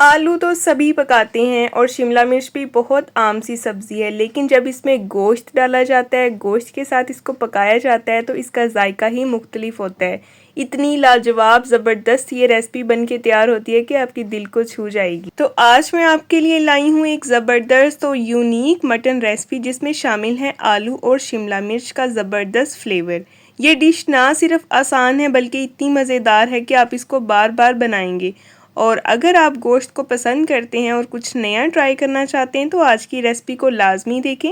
आलू तो सभी पकाते हैं और शिमला मिर्च भी बहुत आम सी सब्ज़ी है, लेकिन जब इसमें गोश्त डाला जाता है, गोश्त के साथ इसको पकाया जाता है तो इसका जायका ही मुख्तलिफ होता है। इतनी लाजवाब ज़बरदस्त ये रेसिपी बन के तैयार होती है कि आपकी दिल को छू जाएगी। तो आज मैं आपके लिए लाई हूँ एक ज़बरदस्त और यूनिक मटन रेसिपी जिसमें शामिल है आलू और शिमला मिर्च का ज़बरदस्त फ्लेवर। ये डिश ना सिर्फ आसान है बल्कि इतनी मज़ेदार है कि आप इसको बार बार बनाएंगे। और अगर आप गोश्त को पसंद करते हैं और कुछ नया ट्राई करना चाहते हैं तो आज की रेसिपी को लाजमी देखें।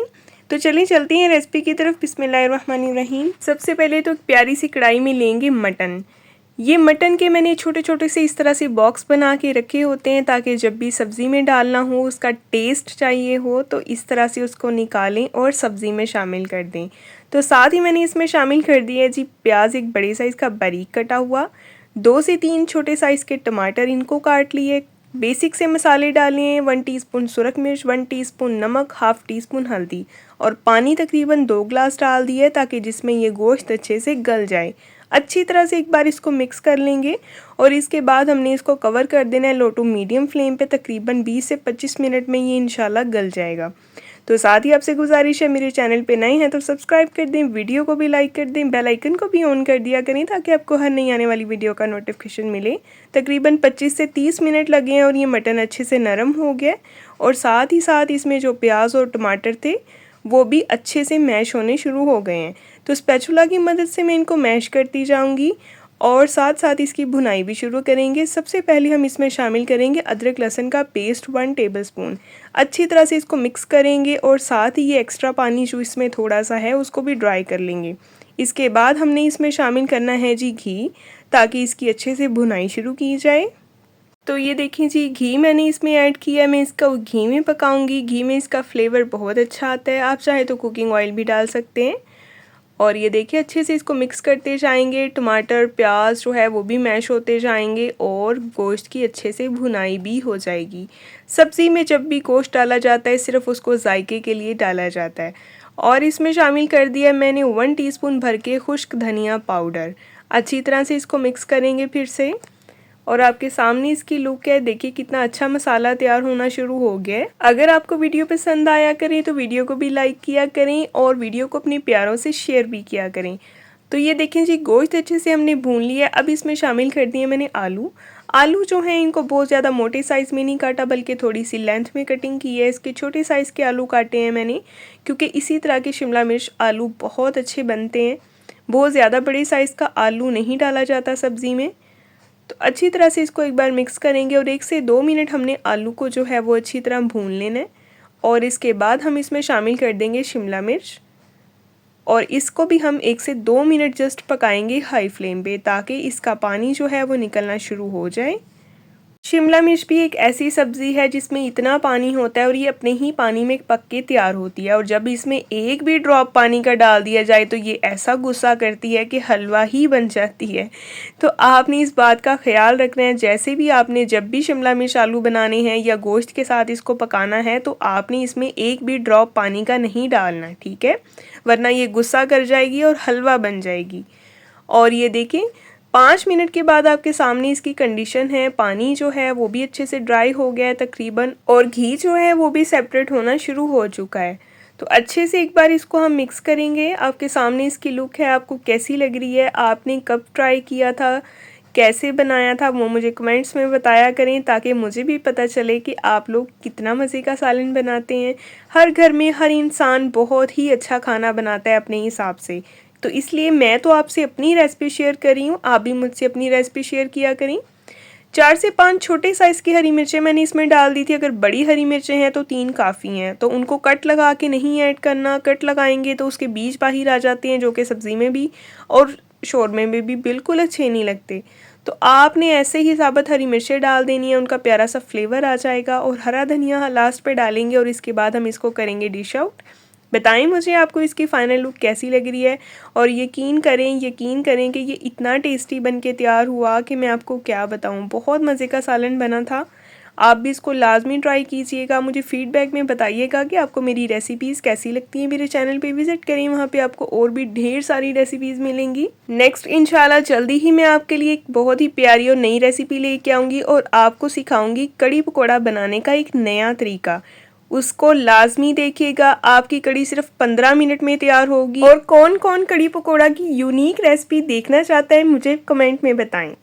तो चलिए चलते हैं रेसिपी की तरफ। बिस्मिल्लाहिर्रहमानिर्रहीम। सबसे पहले तो एक प्यारी सी कढ़ाई में लेंगे मटन। ये मटन के मैंने छोटे छोटे से इस तरह से बॉक्स बना के रखे होते हैं ताकि जब भी सब्ज़ी में डालना हो, उसका टेस्ट चाहिए हो तो इस तरह से उसको निकालें और सब्ज़ी में शामिल कर दें। तो साथ ही मैंने इसमें शामिल कर दिया है जी प्याज, एक बड़े साइज़ का बारीक कटा हुआ, 2 से 3 छोटे साइज़ के टमाटर, इनको काट लिए। बेसिक से मसाले डाले हैं, 1 टीस्पून सुरख मिर्च, 1 टीस्पून नमक, हाफ़ टीस्पून हल्दी और पानी तकरीबन 2 ग्लास डाल दिए ताकि जिसमें ये गोश्त अच्छे से गल जाए। अच्छी तरह से एक बार इसको मिक्स कर लेंगे और इसके बाद हमने इसको कवर कर देना है लो टू मीडियम फ्लेम पे। तकरीबन 20 से 25 मिनट में ये इंशाल्लाह गल जाएगा। तो साथ ही आपसे गुजारिश है, मेरे चैनल पे नए हैं तो सब्सक्राइब कर दें, वीडियो को भी लाइक कर दें, बेल आइकन को भी ऑन कर दिया करें ताकि आपको हर नई आने वाली वीडियो का नोटिफिकेशन मिले। तकरीबन 25 से 30 मिनट लगे हैं और ये मटन अच्छे से नरम हो गया और साथ ही साथ इसमें जो प्याज और टमाटर थे वो भी अच्छे से मैश होने शुरू हो गए हैं। तो स्पैचुला की मदद से मैं इनको मैश करती जाऊंगी और साथ साथ इसकी भुनाई भी शुरू करेंगे। सबसे पहले हम इसमें शामिल करेंगे अदरक लहसुन का पेस्ट 1 टेबलस्पून। अच्छी तरह से इसको मिक्स करेंगे और साथ ही ये एक्स्ट्रा पानी जो इसमें थोड़ा सा है उसको भी ड्राई कर लेंगे। इसके बाद हमने इसमें शामिल करना है जी घी, ताकि इसकी अच्छे से भुनाई शुरू की जाए। तो ये देखिए जी घी मैंने इसमें ऐड किया है, मैं इसका घी में पकाऊंगी। घी में इसका फ्लेवर बहुत अच्छा आता है, आप चाहे तो कुकिंग ऑयल भी डाल सकते हैं। और ये देखिए अच्छे से इसको मिक्स करते जाएंगे, टमाटर प्याज जो है वो भी मैश होते जाएंगे और गोश्त की अच्छे से भुनाई भी हो जाएगी। सब्ज़ी में जब भी गोश्त डाला जाता है सिर्फ उसको जायके के लिए डाला जाता है। और इसमें शामिल कर दिया मैंने 1 टीस्पून भर के खुश्क धनिया पाउडर। अच्छी तरह से इसको मिक्स करेंगे फिर से और आपके सामने इसकी लुक है, देखिए कितना अच्छा मसाला तैयार होना शुरू हो गया है। अगर आपको वीडियो पसंद आया करें तो वीडियो को भी लाइक किया करें और वीडियो को अपने प्यारों से शेयर भी किया करें। तो ये देखें जी गोश्त अच्छे से हमने भून लिया। अब इसमें शामिल कर दिए मैंने आलू। आलू जो हैं इनको बहुत ज़्यादा मोटे साइज़ में नहीं काटा बल्कि थोड़ी सी लेंथ में कटिंग की है। इसके छोटे साइज़ के आलू काटे हैं मैंने, क्योंकि इसी तरह के शिमला मिर्च आलू बहुत अच्छे बनते हैं। बहुत ज़्यादा बड़े साइज़ का आलू नहीं डाला जाता सब्ज़ी में। तो अच्छी तरह से इसको एक बार मिक्स करेंगे और 1 से 2 मिनट हमने आलू को जो है वो अच्छी तरह भून लेना है। और इसके बाद हम इसमें शामिल कर देंगे शिमला मिर्च और इसको भी हम 1 से 2 मिनट जस्ट पकाएंगे हाई फ्लेम पे ताकि इसका पानी जो है वो निकलना शुरू हो जाए। शिमला मिर्च भी एक ऐसी सब्ज़ी है जिसमें इतना पानी होता है और ये अपने ही पानी में पक के तैयार होती है। और जब इसमें एक भी ड्रॉप पानी का डाल दिया जाए तो ये ऐसा गुस्सा करती है कि हलवा ही बन जाती है। तो आपने इस बात का ख्याल रखना है, जैसे भी आपने जब भी शिमला मिर्च आलू बनाने हैं या गोश्त के साथ इसको पकाना है तो आपने इसमें एक भी ड्रॉप पानी का नहीं डालना, ठीक है, वरना ये गुस्सा कर जाएगी और हलवा बन जाएगी। और ये देखें 5 मिनट के बाद आपके सामने इसकी कंडीशन है, पानी जो है वो भी अच्छे से ड्राई हो गया है तकरीबन और घी जो है वो भी सेपरेट होना शुरू हो चुका है। तो अच्छे से एक बार इसको हम मिक्स करेंगे। आपके सामने इसकी लुक है, आपको कैसी लग रही है, आपने कब ट्राई किया था, कैसे बनाया था, वो मुझे कमेंट्स में बताया करें ताकि मुझे भी पता चले कि आप लोग कितना मज़े का सालन बनाते हैं। हर घर में हर इंसान बहुत ही अच्छा खाना बनाता है अपने हिसाब से, तो इसलिए मैं तो आपसे अपनी रेसिपी शेयर कर रही हूँ, आप भी मुझसे अपनी रेसिपी शेयर किया करें। 4 से 5 छोटे साइज़ की हरी मिर्चें मैंने इसमें डाल दी थी। अगर बड़ी हरी मिर्चें हैं तो 3 काफ़ी हैं। तो उनको कट लगा के नहीं ऐड करना, कट लगाएंगे तो उसके बीज बाहर आ जाते हैं जो कि सब्ज़ी में भी और शोरमे में भी बिल्कुल अच्छे नहीं लगते। तो आपने ऐसे ही साबुत हरी मिर्चें डाल देनी है, उनका प्यारा सा फ्लेवर आ जाएगा। और हरा धनिया लास्ट पे डालेंगे और इसके बाद हम इसको करेंगे डिश आउट। बताएं मुझे आपको इसकी फ़ाइनल लुक कैसी लग रही है और यकीन करें कि ये इतना टेस्टी बन के तैयार हुआ कि मैं आपको क्या बताऊं। बहुत मज़े का सालन बना था, आप भी इसको लाजमी ट्राई कीजिएगा। मुझे फीडबैक में बताइएगा कि आपको मेरी रेसिपीज़ कैसी लगती हैं। मेरे चैनल पे विजिट करें, वहाँ पे आपको और भी ढेर सारी रेसिपीज़ मिलेंगी। नेक्स्ट इंशाल्लाह जल्दी ही मैं आपके लिए एक बहुत ही प्यारी और नई रेसिपी लेके आऊँगी और आपको सिखाऊंगी कड़ी पकौड़ा बनाने का एक नया तरीका। उसको लाजमी देखिएगा, आपकी कड़ी सिर्फ 15 मिनट में तैयार होगी। और कौन कौन कड़ी पकौड़ा की यूनिक रेसिपी देखना चाहता है मुझे कमेंट में बताएं।